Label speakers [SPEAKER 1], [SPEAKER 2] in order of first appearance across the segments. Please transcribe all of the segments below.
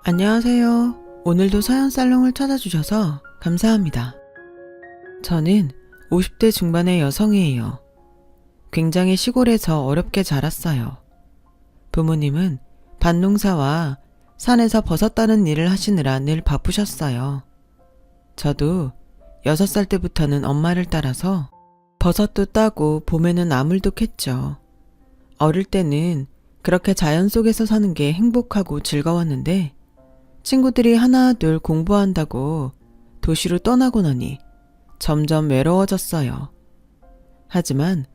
[SPEAKER 1] 안녕하세요. 오늘도 서연살롱을 찾아주셔서 감사합니다. 저는 50대 중반의 여성이에요. 굉장히 시골에서 어렵게 자랐어요. 부모님은 밭농사와 산에서 버섯 따는 일을 하시느라 늘 바쁘셨어요. 저도 6살 때부터는 엄마를 따라서 버섯도 따고 봄에는 나물도 캤죠. 어릴 때는 그렇게 자연 속에서 사는 게 행복하고 즐거웠는데 친구들이 하나둘 공부한다고 도시로 떠나고 나니 점점 외로워졌어요. 하지만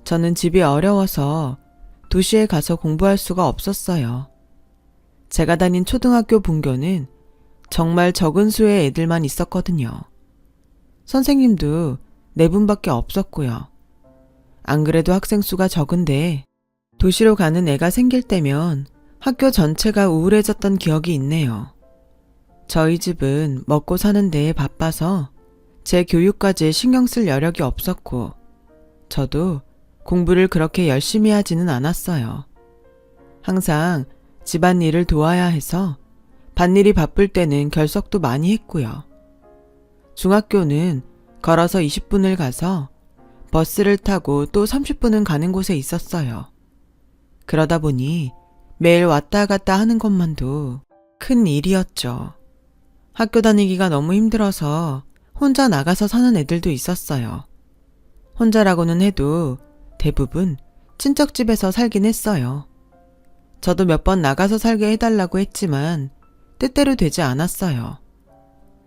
[SPEAKER 1] 저는 집이 어려워서 도시에 가서 공부할 수가 없었어요. 제가 다닌 초등학교 분교는 정말 적은 수의 애들만 있었거든요. 선생님도 4분밖에 없었고요. 안 그래도 학생 수가 적은데 도시로 가는 애가 생길 때면 학교 전체가 우울해졌던 기억이 있네요. 저희 집은 먹고 사는 데에 바빠서 제 교육까지 신경 쓸 여력이 없었고 저도 공부를 그렇게 열심히 하지는 않았어요. 항상 집안일을 도와야 해서 밭일이 바쁠 때는 결석도 많이 했고요. 중학교는 걸어서 20분을 가서 버스를 타고 또 30분은 가는 곳에 있었어요. 그러다 보니 매일 왔다 갔다 하는 것만도 큰 일이었죠. 학교 다니기가 너무 힘들어서 혼자 나가서 사는 애들도 있었어요. 혼자라고는 해도 대부분 친척집에서 살긴 했어요. 저도 몇 번 나가서 살게 해달라고 했지만 뜻대로 되지 않았어요.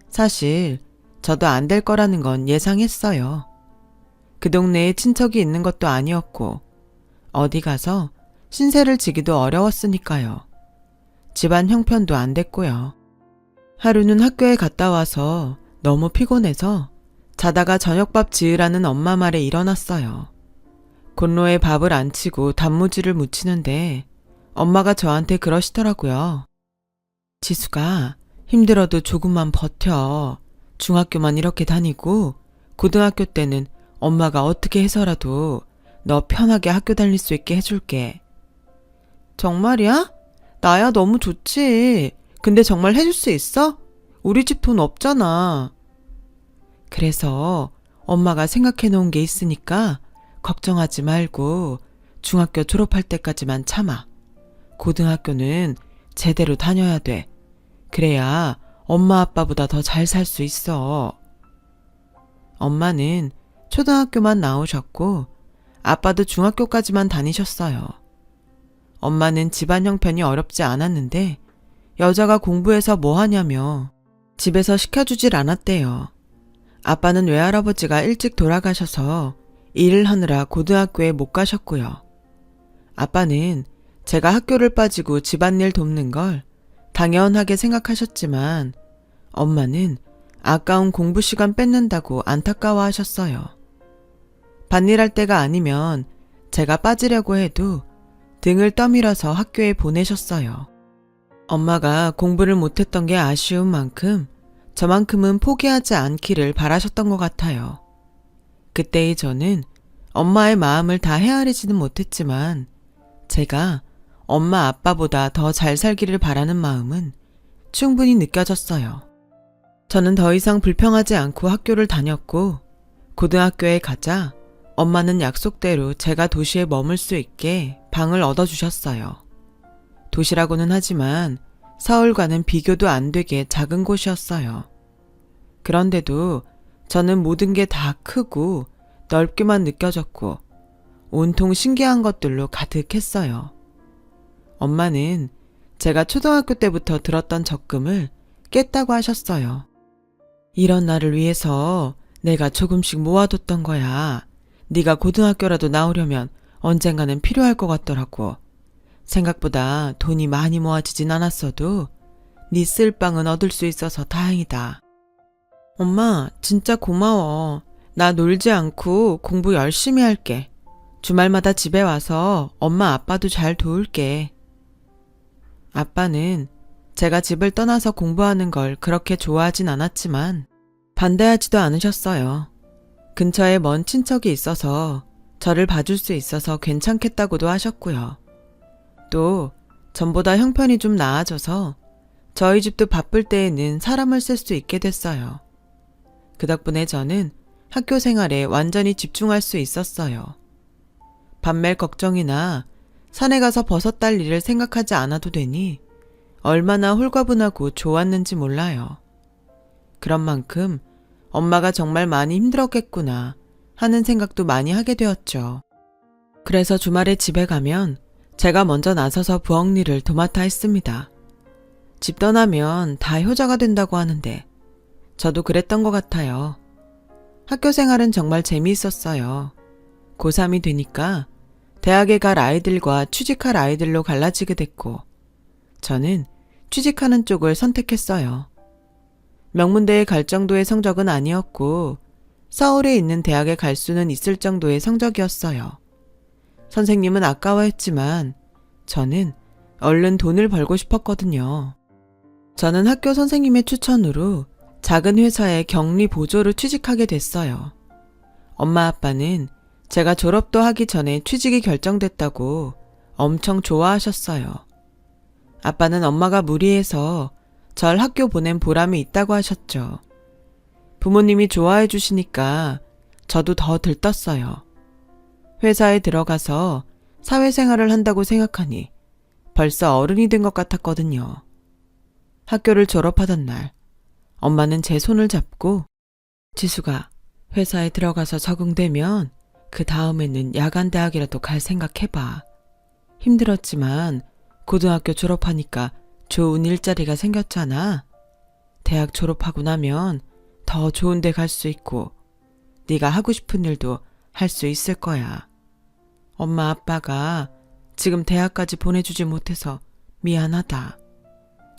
[SPEAKER 1] 사실 저도 안 될 거라는 건 예상했어요. 그 동네에 친척이 있는 것도 아니었고 어디 가서 신세를 지기도 어려웠으니까요. 집안 형편도 안 됐고요. 하루는 학교에 갔다 와서 너무 피곤해서 자다가 저녁밥 지으라는 엄마 말에 일어났어요. 곤로에 밥을 안 치고 단무지를 무치는데 엄마가 저한테 그러시더라고요. 지수가 힘들어도 조금만 버텨. 중학교만 이렇게 다니고 고등학교 때는 엄마가 어떻게 해서라도 너 편하게 학교 다닐 수 있게 해줄게. 정말이야? 나야 너무 좋지. 근데 정말 해줄 수 있어? 우리 집 돈 없잖아. 그래서 엄마가 생각해 놓은 게 있으니까 걱정하지 말고 중학교 졸업할 때까지만 참아. 고등학교는 제대로 다녀야 돼. 그래야 엄마 아빠보다 더 잘 살 수 있어. 엄마는 초등학교만 나오셨고 아빠도 중학교까지만 다니셨어요. 엄마는 집안 형편이 어렵지 않았는데 여자가 공부해서 뭐 하냐며 집에서 시켜주질 않았대요. 아빠는 외할아버지가 일찍 돌아가셔서 일을 하느라 고등학교에 못 가셨고요. 아빠는 제가 학교를 빠지고 집안일 돕는 걸 당연하게 생각하셨지만 엄마는 아까운 공부 시간 뺏는다고 안타까워 하셨어요. 밭일할 때가 아니면 제가 빠지려고 해도 등을 떠밀어서 학교에 보내셨어요. 엄마가 공부를 못했던 게 아쉬운 만큼 저만큼은 포기하지 않기를 바라셨던 것 같아요. 그때의 저는 엄마의 마음을 다 헤아리지는 못했지만 제가 엄마 아빠보다 더 잘 살기를 바라는 마음은 충분히 느껴졌어요. 저는 더 이상 불평하지 않고 학교를 다녔고 고등학교에 가자 엄마는 약속대로 제가 도시에 머물 수 있게 방을 얻어주셨어요. 도시라고는 하지만 서울과는 비교도 안 되게 작은 곳이었어요. 그런데도 저는 모든 게 다 크고 넓게만 느껴졌고 온통 신기한 것들로 가득했어요. 엄마는 제가 초등학교 때부터 들었던 적금을 깼다고 하셨어요. 이런 나를 위해서 내가 조금씩 모아뒀던 거야. 네가 고등학교라도 나오려면 언젠가는 필요할 것 같더라고. 생각보다 돈이 많이 모아지진 않았어도 네 쓸방은 얻을 수 있어서 다행이다. 엄마, 진짜 고마워. 나 놀지 않고 공부 열심히 할게. 주말마다 집에 와서 엄마 아빠도 잘 도울게. 아빠는 제가 집을 떠나서 공부하는 걸 그렇게 좋아하진 않았지만 반대하지도 않으셨어요. 근처에 먼 친척이 있어서 저를 봐줄 수 있어서 괜찮겠다고도 하셨고요. 또 전보다 형편이 좀 나아져서 저희 집도 바쁠 때에는 사람을 쓸 수 있게 됐어요. 그 덕분에 저는 학교 생활에 완전히 집중할 수 있었어요. 밤멜 걱정이나 산에 가서 버섯 딸 일을 생각하지 않아도 되니 얼마나 홀가분하고 좋았는지 몰라요. 그런 만큼 엄마가 정말 많이 힘들었겠구나 하는 생각도 많이 하게 되었죠. 그래서 주말에 집에 가면 제가 먼저 나서서 부엌 일을 도맡아 했습니다. 집 떠나면 다 효자가 된다고 하는데 저도 그랬던 것 같아요. 학교 생활은 정말 재미있었어요. 고3이 되니까 대학에 갈 아이들과 취직할 아이들로 갈라지게 됐고 저는 취직하는 쪽을 선택했어요. 명문대에 갈 정도의 성적은 아니었고 서울에 있는 대학에 갈 수는 있을 정도의 성적이었어요. 선생님은 아까워했지만 저는 얼른 돈을 벌고 싶었거든요. 저는 학교 선생님의 추천으로 작은 회사의 격리 보조로 취직하게 됐어요. 엄마 아빠는 제가 졸업도 하기 전에 취직이 결정됐다고 엄청 좋아하셨어요. 아빠는 엄마가 무리해서 절 학교 보낸 보람이 있다고 하셨죠. 부모님이 좋아해 주시니까 저도 더 들떴어요. 회사에 들어가서 사회생활을 한다고 생각하니 벌써 어른이 된 것 같았거든요. 학교를 졸업하던 날 엄마는 제 손을 잡고 지수가 회사에 들어가서 적응되면 그 다음에는 야간 대학이라도 갈 생각해봐. 힘들었지만 고등학교 졸업하니까 좋은 일자리가 생겼잖아. 대학 졸업하고 나면 더 좋은 데 갈 수 있고 네가 하고 싶은 일도 할 수 있을 거야. 엄마 아빠가 지금 대학까지 보내주지 못해서 미안하다.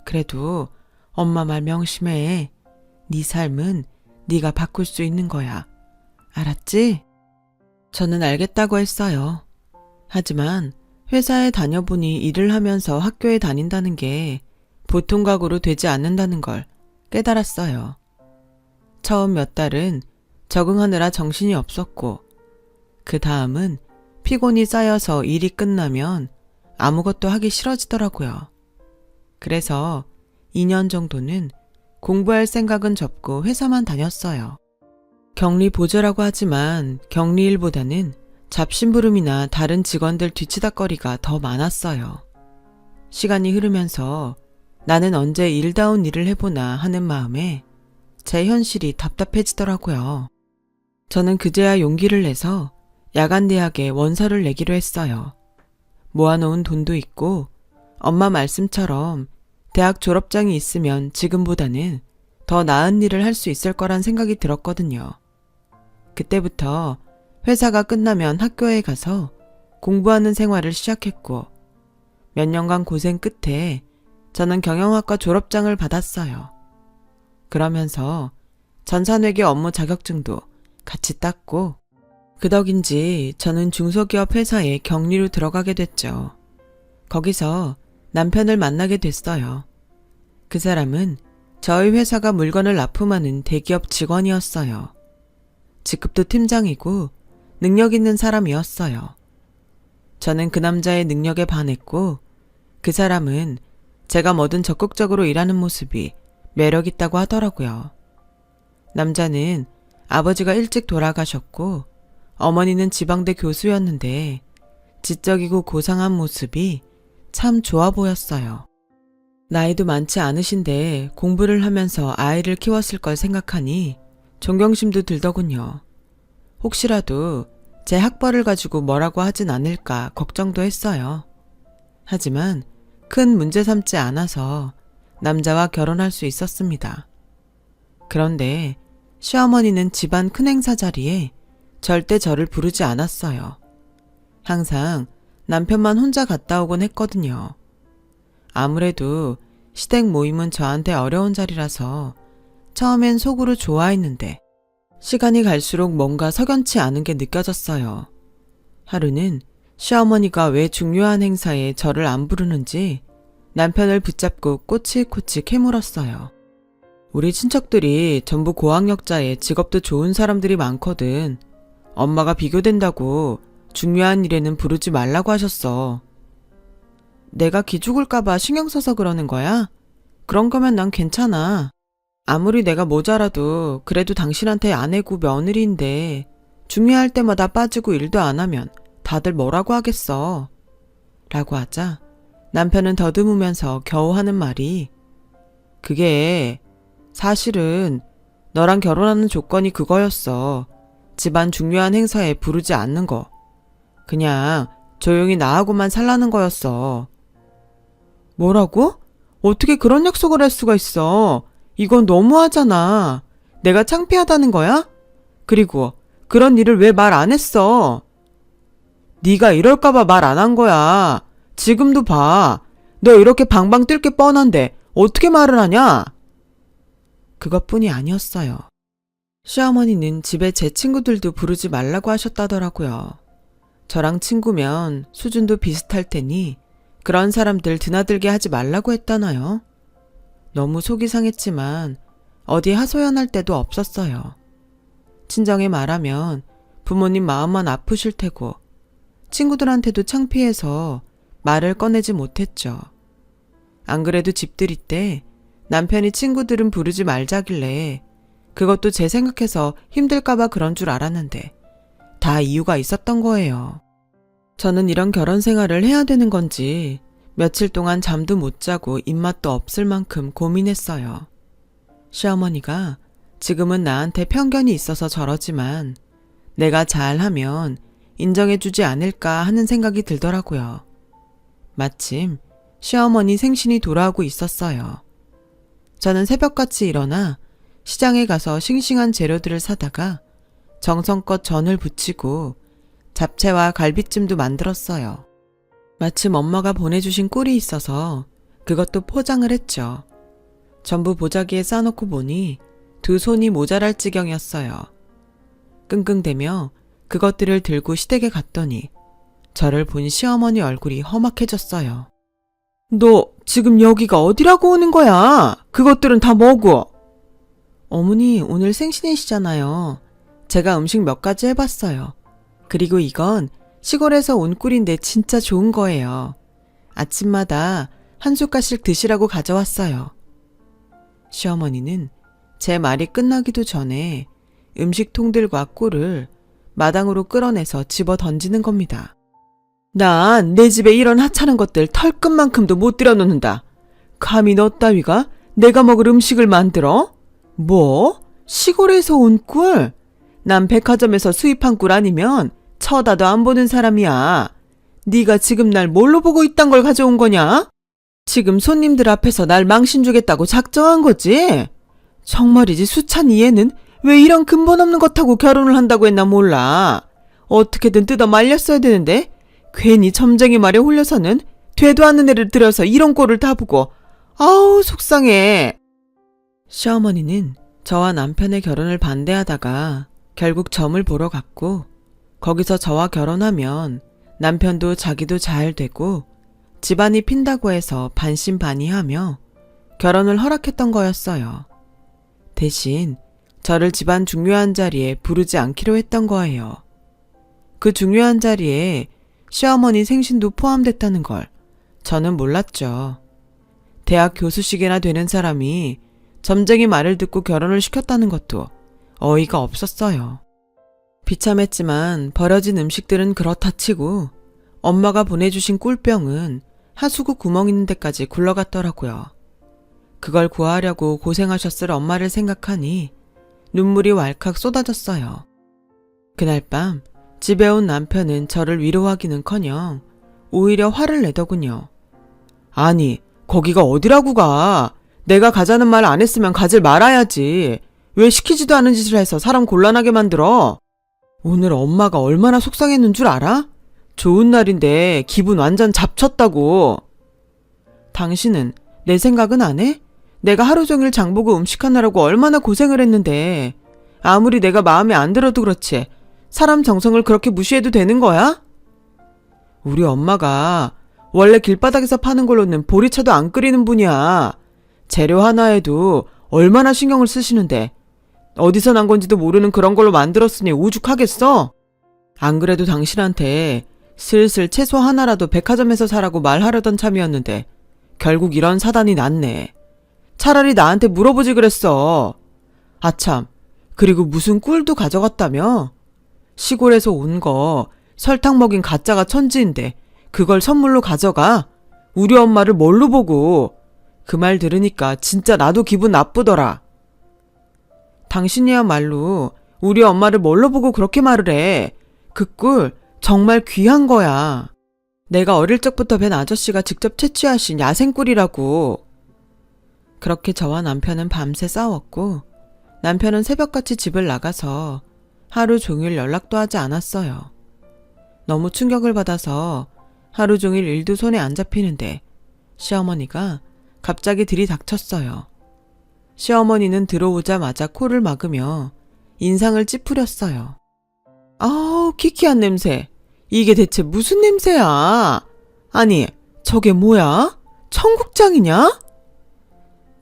[SPEAKER 1] 그래도 엄마 말 명심해. 네 삶은 네가 바꿀 수 있는 거야. 알았지? 저는 알겠다고 했어요. 하지만 회사에 다녀보니 일을 하면서 학교에 다닌다는 게 보통 각오로 되지 않는다는 걸 깨달았어요. 처음 몇 달은 적응하느라 정신이 없었고 그 다음은 피곤이 쌓여서 일이 끝나면 아무것도 하기 싫어지더라고요. 그래서 2년 정도는 공부할 생각은 접고 회사만 다녔어요. 격리 보조라고 하지만 격리일보다는 잡심부름이나 다른 직원들 뒤치다거리가 더 많았어요. 시간이 흐르면서 나는 언제 일다운 일을 해보나 하는 마음에 제 현실이 답답해지더라고요. 저는 그제야 용기를 내서 야간대학에 원서를 내기로 했어요. 모아놓은 돈도 있고 엄마 말씀처럼 대학 졸업장이 있으면 지금보다는 더 나은 일을 할 수 있을 거란 생각이 들었거든요. 그때부터 회사가 끝나면 학교에 가서 공부하는 생활을 시작했고 몇 년간 고생 끝에 저는 경영학과 졸업장을 받았어요. 그러면서 전산회계 업무 자격증도 같이 땄고 그 덕인지 저는 중소기업 회사에 격리로 들어가게 됐죠. 거기서 남편을 만나게 됐어요. 그 사람은 저희 회사가 물건을 납품하는 대기업 직원이었어요. 직급도 팀장이고 능력 있는 사람이었어요. 저는 그 남자의 능력에 반했고 그 사람은 제가 뭐든 적극적으로 일하는 모습이 매력 있다고 하더라고요. 남자는 아버지가 일찍 돌아가셨고 어머니는 지방대 교수였는데 지적이고 고상한 모습이 참 좋아 보였어요. 나이도 많지 않으신데 공부를 하면서 아이를 키웠을 걸 생각하니 존경심도 들더군요. 혹시라도 제 학벌을 가지고 뭐라고 하진 않을까 걱정도 했어요. 하지만 큰 문제 삼지 않아서 남자와 결혼할 수 있었습니다. 그런데 시어머니는 집안 큰 행사 자리에 절대 저를 부르지 않았어요. 항상 남편만 혼자 갔다 오곤 했거든요. 아무래도 시댁 모임은 저한테 어려운 자리라서 처음엔 속으로 좋아했는데 시간이 갈수록 뭔가 석연치 않은 게 느껴졌어요. 하루는 시어머니가 왜 중요한 행사에 저를 안 부르는지 남편을 붙잡고 꼬치꼬치 캐물었어요. 우리 친척들이 전부 고학력자에 직업도 좋은 사람들이 많거든. 엄마가 비교된다고 중요한 일에는 부르지 말라고 하셨어. 내가 기죽을까봐 신경 써서 그러는 거야? 그런 거면 난 괜찮아. 아무리 내가 모자라도 그래도 당신한테 아내고 며느리인데 중요할 때마다 빠지고 일도 안 하면 다들 뭐라고 하겠어. 라고 하자 남편은 더듬으면서 겨우 하는 말이 그게 사실은 너랑 결혼하는 조건이 그거였어. 집안 중요한 행사에 부르지 않는 거. 그냥 조용히 나하고만 살라는 거였어. 뭐라고? 어떻게 그런 약속을 할 수가 있어? 이건 너무하잖아. 내가 창피하다는 거야? 그리고 그런 일을 왜 말 안 했어? 네가 이럴까봐 말 안 한 거야. 지금도 봐. 너 이렇게 방방 뜰 게 뻔한데 어떻게 말을 하냐? 그것뿐이 아니었어요. 시어머니는 집에 제 친구들도 부르지 말라고 하셨다더라고요. 저랑 친구면 수준도 비슷할 테니 그런 사람들 드나들게 하지 말라고 했다나요? 너무 속이 상했지만 어디 하소연할 데도 없었어요. 친정에 말하면 부모님 마음만 아프실 테고 친구들한테도 창피해서 말을 꺼내지 못했죠. 안 그래도 집들이 때 남편이 친구들은 부르지 말자길래 그것도 제 생각해서 힘들까봐 그런 줄 알았는데 다 이유가 있었던 거예요. 저는 이런 결혼 생활을 해야 되는 건지 며칠 동안 잠도 못 자고 입맛도 없을 만큼 고민했어요. 시어머니가 지금은 나한테 편견이 있어서 저러지만 내가 잘하면 인정해주지 않을까 하는 생각이 들더라고요. 마침 시어머니 생신이 돌아오고 있었어요. 저는 새벽같이 일어나 시장에 가서 싱싱한 재료들을 사다가 정성껏 전을 부치고 잡채와 갈비찜도 만들었어요. 마침 엄마가 보내주신 꿀이 있어서 그것도 포장을 했죠. 전부 보자기에 싸놓고 보니 두 손이 모자랄 지경이었어요. 끙끙대며 그것들을 들고 시댁에 갔더니 저를 본 시어머니 얼굴이 험악해졌어요. 너 지금 여기가 어디라고 오는 거야? 그것들은 다 뭐고? 어머니 오늘 생신이시잖아요. 제가 음식 몇 가지 해봤어요. 그리고 이건 시골에서 온 꿀인데 진짜 좋은 거예요. 아침마다 한 숟갈씩 드시라고 가져왔어요. 시어머니는 제 말이 끝나기도 전에 음식통들과 꿀을 마당으로 끌어내서 집어 던지는 겁니다. 난 내 집에 이런 하찮은 것들 털끝만큼도 못 들여놓는다. 감히 너 따위가 내가 먹을 음식을 만들어? 뭐? 시골에서 온 꿀? 난 백화점에서 수입한 꿀 아니면 쳐다도 안 보는 사람이야. 네가 지금 날 뭘로 보고 이딴 걸 가져온 거냐? 지금 손님들 앞에서 날 망신 주겠다고 작정한 거지? 정말이지 수찬이 얘는 왜 이런 근본 없는 것하고 결혼을 한다고 했나 몰라. 어떻게든 뜯어 말렸어야 되는데 괜히 점쟁이 말에 홀려서는 되도 않는 애를 들여서 이런 꼴을 다 보고 아우 속상해. 시어머니는 저와 남편의 결혼을 반대하다가 결국 점을 보러 갔고 거기서 저와 결혼하면 남편도 자기도 잘 되고 집안이 핀다고 해서 반신반의하며 결혼을 허락했던 거였어요. 대신 저를 집안 중요한 자리에 부르지 않기로 했던 거예요. 그 중요한 자리에 시어머니 생신도 포함됐다는 걸 저는 몰랐죠. 대학 교수식이나 되는 사람이 점쟁이 말을 듣고 결혼을 시켰다는 것도 어이가 없었어요. 비참했지만 버려진 음식들은 그렇다 치고 엄마가 보내주신 꿀병은 하수구 구멍 있는 데까지 굴러갔더라고요. 그걸 구하려고 고생하셨을 엄마를 생각하니 눈물이 왈칵 쏟아졌어요. 그날 밤 집에 온 남편은 저를 위로하기는커녕 오히려 화를 내더군요. 아니, 거기가 어디라고 가? 내가 가자는 말 안 했으면 가질 말아야지. 왜 시키지도 않은 짓을 해서 사람 곤란하게 만들어? 오늘 엄마가 얼마나 속상했는 줄 알아? 좋은 날인데 기분 완전 잡쳤다고. 당신은 내 생각은 안 해? 내가 하루 종일 장보고 음식하느라고 얼마나 고생을 했는데 아무리 내가 마음에 안 들어도 그렇지 사람 정성을 그렇게 무시해도 되는 거야? 우리 엄마가 원래 길바닥에서 파는 걸로는 보리차도 안 끓이는 분이야. 재료 하나에도 얼마나 신경을 쓰시는데 어디서 난 건지도 모르는 그런 걸로 만들었으니 오죽하겠어? 안 그래도 당신한테 슬슬 채소 하나라도 백화점에서 사라고 말하려던 참이었는데 결국 이런 사단이 났네. 차라리 나한테 물어보지 그랬어. 아참, 그리고 무슨 꿀도 가져갔다며? 시골에서 온 거 설탕 먹인 가짜가 천지인데 그걸 선물로 가져가? 우리 엄마를 뭘로 보고? 그 말 들으니까 진짜 나도 기분 나쁘더라. 당신이야말로 우리 엄마를 뭘로 보고 그렇게 말을 해. 그 꿀 정말 귀한 거야. 내가 어릴 적부터 뵌 아저씨가 직접 채취하신 야생꿀이라고. 그렇게 저와 남편은 밤새 싸웠고 남편은 새벽같이 집을 나가서 하루 종일 연락도 하지 않았어요. 너무 충격을 받아서 하루 종일 일도 손에 안 잡히는데 시어머니가 갑자기 들이닥쳤어요. 시어머니는 들어오자마자 코를 막으며 인상을 찌푸렸어요. 아우, 키키한 냄새. 이게 대체 무슨 냄새야? 아니, 저게 뭐야? 청국장이냐?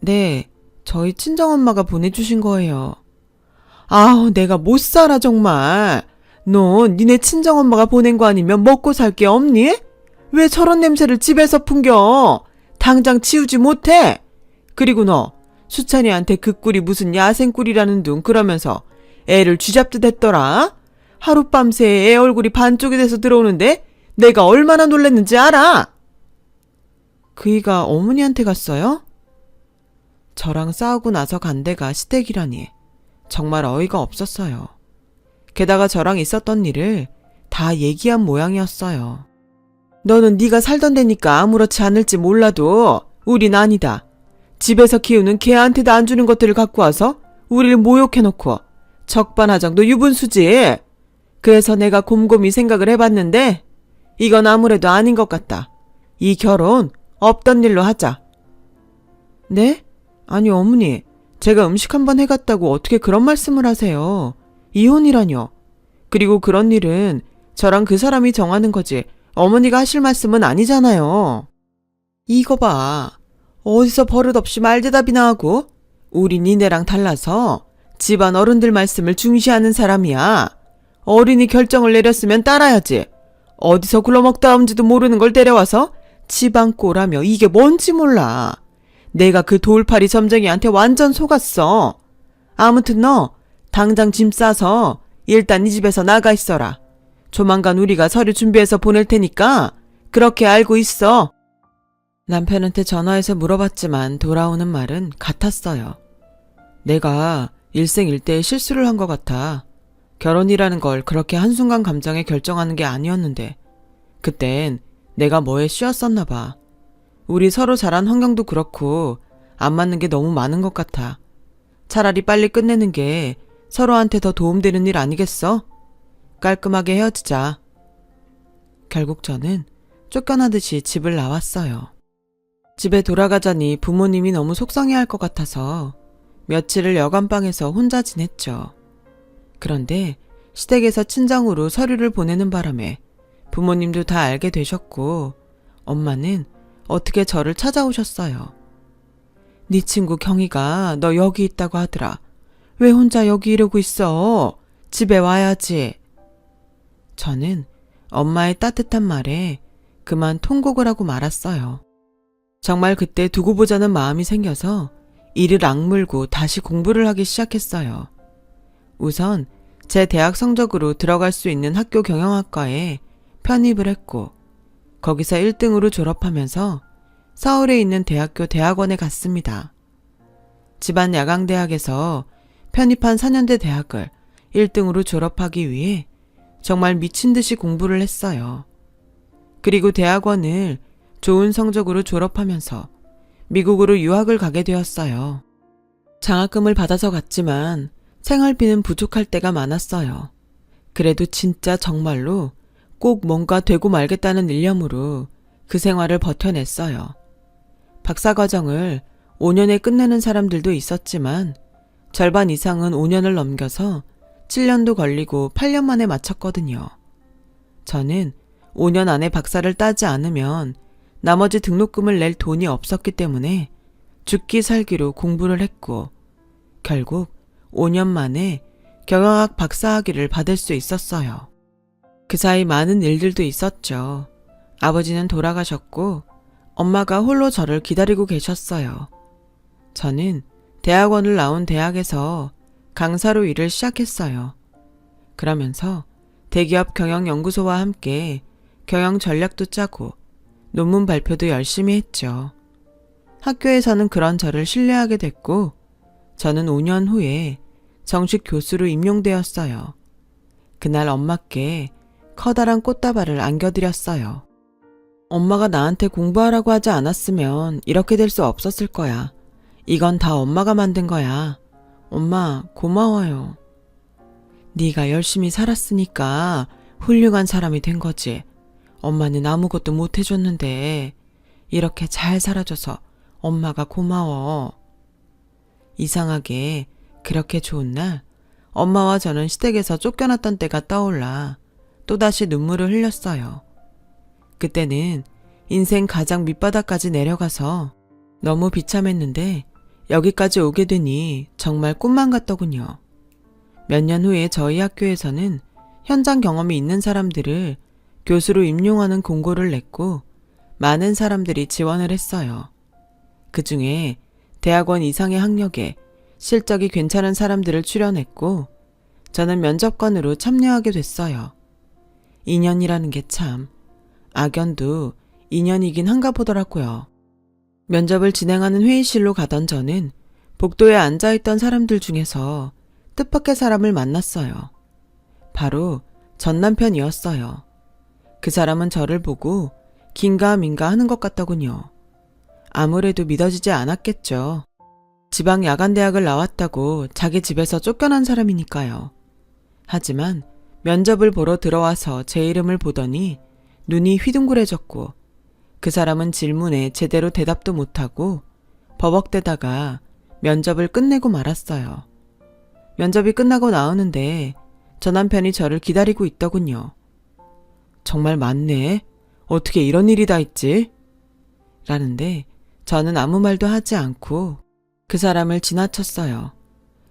[SPEAKER 1] 네, 저희 친정엄마가 보내주신 거예요. 아우, 내가 못 살아 정말. 너 니네 친정엄마가 보낸 거 아니면 먹고 살 게 없니? 왜 저런 냄새를 집에서 풍겨? 당장 치우지 못해? 그리고 너 수찬이한테 그 꿀이 무슨 야생꿀이라는 둥 그러면서 애를 쥐잡듯 했더라? 하룻밤새 애 얼굴이 반쪽이 돼서 들어오는데 내가 얼마나 놀랐는지 알아? 그이가 어머니한테 갔어요? 저랑 싸우고 나서 간 데가 시댁이라니 정말 어이가 없었어요. 게다가 저랑 있었던 일을 다 얘기한 모양이었어요. 너는 네가 살던 데니까 아무렇지 않을지 몰라도 우린 아니다. 집에서 키우는 개한테도 안 주는 것들을 갖고 와서 우리를 모욕해놓고 적반하장도 유분수지. 그래서 내가 곰곰이 생각을 해봤는데 이건 아무래도 아닌 것 같다. 이 결혼 없던 일로 하자. 네? 아니 어머니, 제가 음식 한번 해갔다고 어떻게 그런 말씀을 하세요. 이혼이라뇨. 그리고 그런 일은 저랑 그 사람이 정하는 거지 어머니가 하실 말씀은 아니잖아요. 이거 봐. 어디서 버릇없이 말대답이나 하고. 우리 니네랑 달라서 집안 어른들 말씀을 중시하는 사람이야. 어린이 결정을 내렸으면 따라야지. 어디서 굴러먹다 온지도 모르는 걸 데려와서 집안 꼴하며 이게 뭔지 몰라. 내가 그 돌팔이 점쟁이한테 완전 속았어. 아무튼 너 당장 짐 싸서 일단 이 집에서 나가 있어라. 조만간 우리가 서류 준비해서 보낼 테니까 그렇게 알고 있어. 남편한테 전화해서 물어봤지만 돌아오는 말은 같았어요. 내가 일생일대의 실수를 한 것 같아. 결혼이라는 걸 그렇게 한순간 감정에 결정하는 게 아니었는데 그땐 내가 뭐에 씌었었나 봐. 우리 서로 자란 환경도 그렇고 안 맞는 게 너무 많은 것 같아. 차라리 빨리 끝내는 게 서로한테 더 도움되는 일 아니겠어? 깔끔하게 헤어지자. 결국 저는 쫓겨나듯이 집을 나왔어요. 집에 돌아가자니 부모님이 너무 속상해할 것 같아서 며칠을 여관방에서 혼자 지냈죠. 그런데 시댁에서 친정으로 서류를 보내는 바람에 부모님도 다 알게 되셨고 엄마는 어떻게 저를 찾아오셨어요. 네 친구 경희가 너 여기 있다고 하더라. 왜 혼자 여기 이러고 있어? 집에 와야지. 저는 엄마의 따뜻한 말에 그만 통곡을 하고 말았어요. 정말 그때 두고 보자는 마음이 생겨서 이를 악물고 다시 공부를 하기 시작했어요. 우선 제 대학 성적으로 들어갈 수 있는 학교 경영학과에 편입을 했고 거기서 1등으로 졸업하면서 서울에 있는 대학교 대학원에 갔습니다. 집안 야강대학에서 편입한 4년대 대학을 1등으로 졸업하기 위해 정말 미친 듯이 공부를 했어요. 그리고 대학원을 좋은 성적으로 졸업하면서 미국으로 유학을 가게 되었어요. 장학금을 받아서 갔지만 생활비는 부족할 때가 많았어요. 그래도 진짜 정말로 꼭 뭔가 되고 말겠다는 일념으로 그 생활을 버텨냈어요. 박사과정을 5년에 끝내는 사람들도 있었지만 절반 이상은 5년을 넘겨서 7년도 걸리고 8년 만에 마쳤거든요. 저는 5년 안에 박사를 따지 않으면 나머지 등록금을 낼 돈이 없었기 때문에 죽기 살기로 공부를 했고 결국 5년 만에 경영학 박사학위를 받을 수 있었어요. 그 사이 많은 일들도 있었죠. 아버지는 돌아가셨고 엄마가 홀로 저를 기다리고 계셨어요. 저는 대학원을 나온 대학에서 강사로 일을 시작했어요. 그러면서 대기업 경영연구소와 함께 경영 전략도 짜고 논문 발표도 열심히 했죠. 학교에서는 그런 저를 신뢰하게 됐고 저는 5년 후에 정식 교수로 임용되었어요. 그날 엄마께 커다란 꽃다발을 안겨드렸어요. 엄마가 나한테 공부하라고 하지 않았으면 이렇게 될 수 없었을 거야. 이건 다 엄마가 만든 거야. 엄마 고마워요. 네가 열심히 살았으니까 훌륭한 사람이 된 거지. 엄마는 아무것도 못 해줬는데 이렇게 잘 살아줘서 엄마가 고마워. 이상하게 그렇게 좋은 날 엄마와 저는 시댁에서 쫓겨났던 때가 떠올라 또다시 눈물을 흘렸어요. 그때는 인생 가장 밑바닥까지 내려가서 너무 비참했는데 여기까지 오게 되니 정말 꿈만 같더군요. 몇 년 후에 저희 학교에서는 현장 경험이 있는 사람들을 교수로 임용하는 공고를 냈고 많은 사람들이 지원을 했어요. 그 중에 대학원 이상의 학력에 실적이 괜찮은 사람들을 출연했고 저는 면접관으로 참여하게 됐어요. 인연이라는 게 참 악연도 인연이긴 한가 보더라고요. 면접을 진행하는 회의실로 가던 저는 복도에 앉아있던 사람들 중에서 뜻밖의 사람을 만났어요. 바로 전 남편이었어요. 그 사람은 저를 보고 긴가민가 하는 것 같더군요. 아무래도 믿어지지 않았겠죠. 지방 야간대학을 나왔다고 자기 집에서 쫓겨난 사람이니까요. 하지만 면접을 보러 들어와서 제 이름을 보더니 눈이 휘둥그레졌고 그 사람은 질문에 제대로 대답도 못하고 버벅대다가 면접을 끝내고 말았어요. 면접이 끝나고 나오는데 저 남편이 저를 기다리고 있더군요. 정말 많네. 어떻게 이런 일이 다 있지? 라는데 저는 아무 말도 하지 않고 그 사람을 지나쳤어요.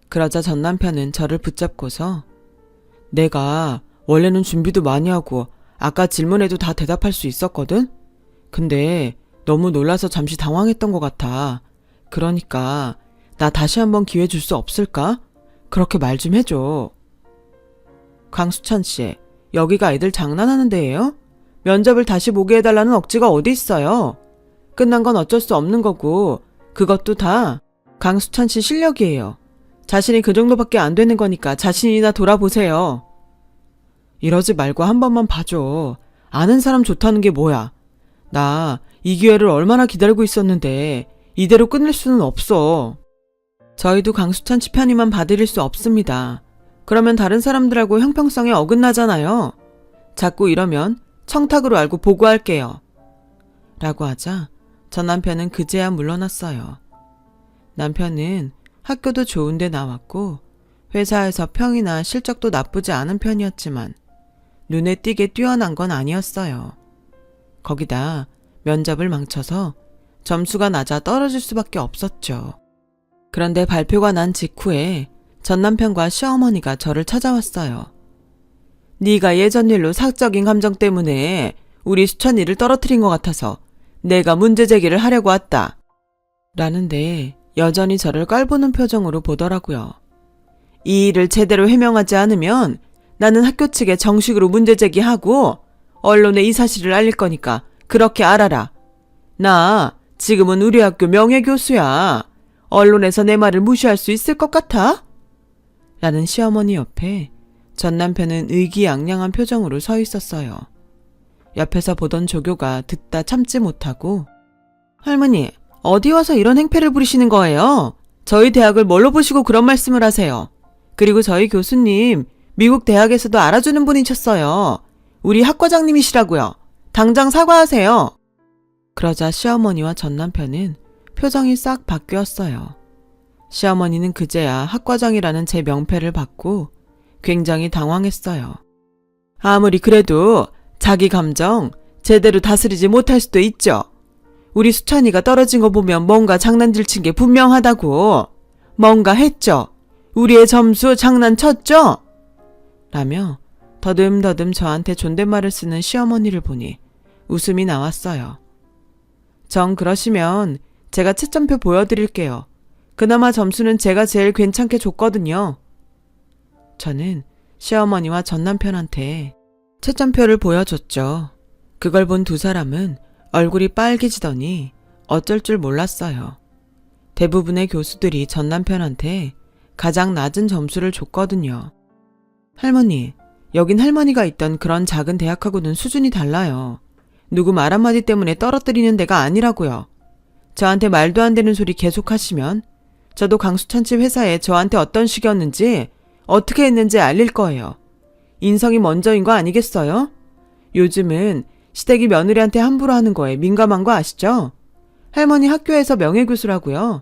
[SPEAKER 1] 그러자 전 남편은 저를 붙잡고서 내가 원래는 준비도 많이 하고 아까 질문에도 다 대답할 수 있었거든? 근데 너무 놀라서 잠시 당황했던 것 같아. 그러니까 나 다시 한번 기회 줄 수 없을까? 그렇게 말 좀 해줘. 강수찬 씨, 여기가 애들 장난하는 데예요? 면접을 다시 보게 해달라는 억지가 어디 있어요? 끝난 건 어쩔 수 없는 거고 그것도 다 강수찬 씨 실력이에요. 자신이 그 정도밖에 안 되는 거니까 자신이나 돌아보세요. 이러지 말고 한 번만 봐줘. 아는 사람 좋다는 게 뭐야. 나 이 기회를 얼마나 기다리고 있었는데 이대로 끝낼 수는 없어. 저희도 강수찬 씨 편의만 봐드릴 수 없습니다. 그러면 다른 사람들하고 형평성에 어긋나잖아요. 자꾸 이러면 청탁으로 알고 보고할게요. 라고 하자 전 남편은 그제야 물러났어요. 남편은 학교도 좋은데 나왔고 회사에서 평이나 실적도 나쁘지 않은 편이었지만 눈에 띄게 뛰어난 건 아니었어요. 거기다 면접을 망쳐서 점수가 낮아 떨어질 수밖에 없었죠. 그런데 발표가 난 직후에 전 남편과 시어머니가 저를 찾아왔어요. 네가 예전 일로 사적인 감정 때문에 우리 수찬이를 떨어뜨린 것 같아서 내가 문제 제기를 하려고 왔다. 라는데 여전히 저를 깔보는 표정으로 보더라고요. 이 일을 제대로 해명하지 않으면 나는 학교 측에 정식으로 문제 제기하고 언론에 이 사실을 알릴 거니까 그렇게 알아라. 나 지금은 우리 학교 명예교수야. 언론에서 내 말을 무시할 수 있을 것 같아? 라는 시어머니 옆에 전 남편은 의기양양한 표정으로 서 있었어요. 옆에서 보던 조교가 듣다 참지 못하고 할머니, 어디 와서 이런 행패를 부리시는 거예요? 저희 대학을 뭘로 보시고 그런 말씀을 하세요? 그리고 저희 교수님 미국 대학에서도 알아주는 분이셨어요. 우리 학과장님이시라고요. 당장 사과하세요. 그러자 시어머니와 전 남편은 표정이 싹 바뀌었어요. 시어머니는 그제야 학과장이라는 제 명패를 받고 굉장히 당황했어요. 아무리 그래도 자기 감정 제대로 다스리지 못할 수도 있죠. 우리 수찬이가 떨어진 거 보면 뭔가 장난질 친 게 분명하다고. 뭔가 했죠. 우리의 점수 장난쳤죠? 라며 더듬더듬 저한테 존댓말을 쓰는 시어머니를 보니 웃음이 나왔어요. 정 그러시면 제가 채점표 보여드릴게요. 그나마 점수는 제가 제일 괜찮게 줬거든요. 저는 시어머니와 전 남편한테 채점표를 보여줬죠. 그걸 본 두 사람은 얼굴이 빨개지더니 어쩔 줄 몰랐어요. 대부분의 교수들이 전 남편한테 가장 낮은 점수를 줬거든요. 할머니, 여긴 할머니가 있던 그런 작은 대학하고는 수준이 달라요. 누구 말 한마디 때문에 떨어뜨리는 데가 아니라고요. 저한테 말도 안 되는 소리 계속 하시면 저도 강수찬집 회사에 저한테 어떤 식이었는지 어떻게 했는지 알릴 거예요. 인성이 먼저인 거 아니겠어요? 요즘은 시댁이 며느리한테 함부로 하는 거에 민감한 거 아시죠? 할머니 학교에서 명예교수라고요.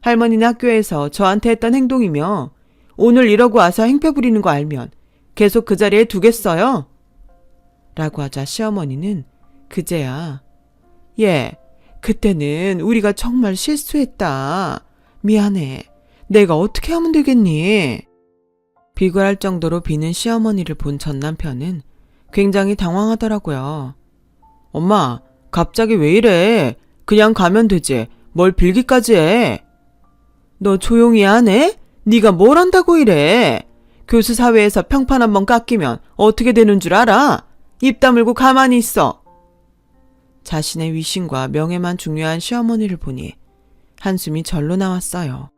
[SPEAKER 1] 할머니는 학교에서 저한테 했던 행동이며 오늘 이러고 와서 행패 부리는 거 알면 계속 그 자리에 두겠어요? 라고 하자 시어머니는 그제야 그때는 우리가 정말 실수했다. 미안해. 내가 어떻게 하면 되겠니? 비굴할 정도로 비는 시어머니를 본 전 남편은 굉장히 당황하더라고요. 엄마, 갑자기 왜 이래? 그냥 가면 되지. 뭘 빌기까지 해? 너 조용히 하네? 네가 뭘 한다고 이래? 교수 사회에서 평판 한번 깎이면 어떻게 되는 줄 알아? 입 다물고 가만히 있어. 자신의 위신과 명예만 중요한 시어머니를 보니 한숨이 절로 나왔어요.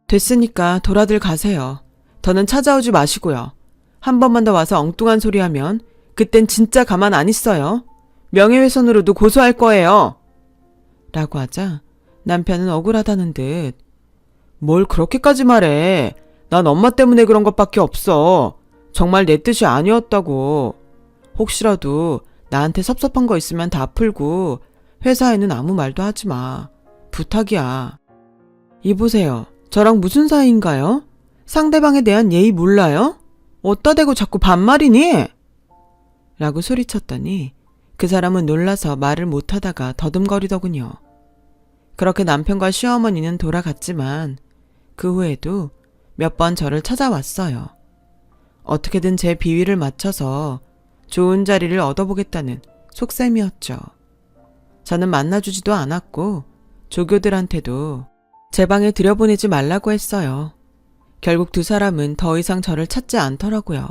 [SPEAKER 1] 됐으니까 돌아들 가세요. 더는 찾아오지 마시고요. 한 번만 더 와서 엉뚱한 소리 하면 그땐 진짜 가만 안 있어요. 명예훼손으로도 고소할 거예요. 라고 하자 남편은 억울하다는 듯 뭘 그렇게까지 말해. 난 엄마 때문에 그런 것밖에 없어. 정말 내 뜻이 아니었다고. 혹시라도 나한테 섭섭한 거 있으면 다 풀고 회사에는 아무 말도 하지 마. 부탁이야. 이보세요. 저랑 무슨 사이인가요? 상대방에 대한 예의 몰라요? 어따 대고 자꾸 반말이니? 라고 소리쳤더니 그 사람은 놀라서 말을 못하다가 더듬거리더군요. 그렇게 남편과 시어머니는 돌아갔지만 그 후에도 몇 번 저를 찾아왔어요. 어떻게든 제 비위를 맞춰서 좋은 자리를 얻어보겠다는 속셈이었죠. 저는 만나주지도 않았고 조교들한테도 제 방에 들여보내지 말라고 했어요. 결국 두 사람은 더 이상 저를 찾지 않더라고요.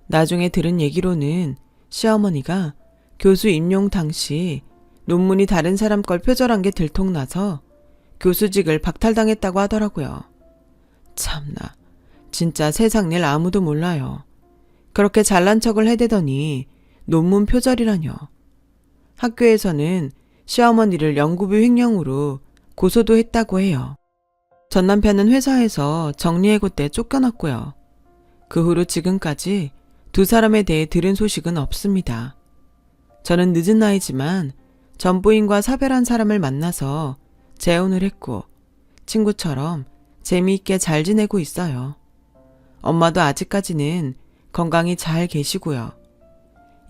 [SPEAKER 1] 나중에 들은 얘기로는 시어머니가 교수 임용 당시 논문이 다른 사람 걸 표절한 게 들통나서 교수직을 박탈당했다고 하더라고요. 참나, 진짜 세상 일 아무도 몰라요. 그렇게 잘난 척을 해대더니 논문 표절이라뇨. 학교에서는 시어머니를 연구비 횡령으로 고소도 했다고 해요. 전 남편은 회사에서 정리해고 때 쫓겨났고요. 그 후로 지금까지 두 사람에 대해 들은 소식은 없습니다. 저는 늦은 나이지만 전부인과 사별한 사람을 만나서 재혼을 했고 친구처럼 재미있게 잘 지내고 있어요. 엄마도 아직까지는 건강히 잘 계시고요.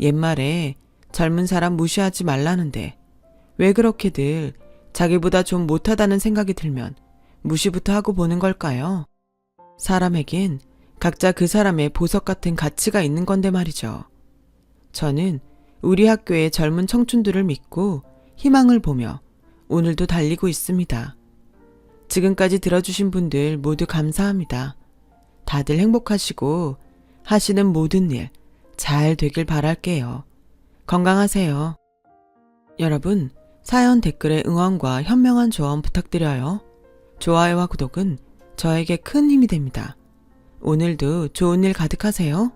[SPEAKER 1] 옛말에 젊은 사람 무시하지 말라는데 왜 그렇게들 자기보다 좀 못하다는 생각이 들면 무시부터 하고 보는 걸까요? 사람에겐 각자 그 사람의 보석 같은 가치가 있는 건데 말이죠. 저는 우리 학교의 젊은 청춘들을 믿고 희망을 보며 오늘도 달리고 있습니다. 지금까지 들어주신 분들 모두 감사합니다. 다들 행복하시고 하시는 모든 일 잘 되길 바랄게요. 건강하세요. 여러분, 사연 댓글에 응원과 현명한 조언 부탁드려요. 좋아요와 구독은 저에게 큰 힘이 됩니다. 오늘도 좋은 일 가득하세요.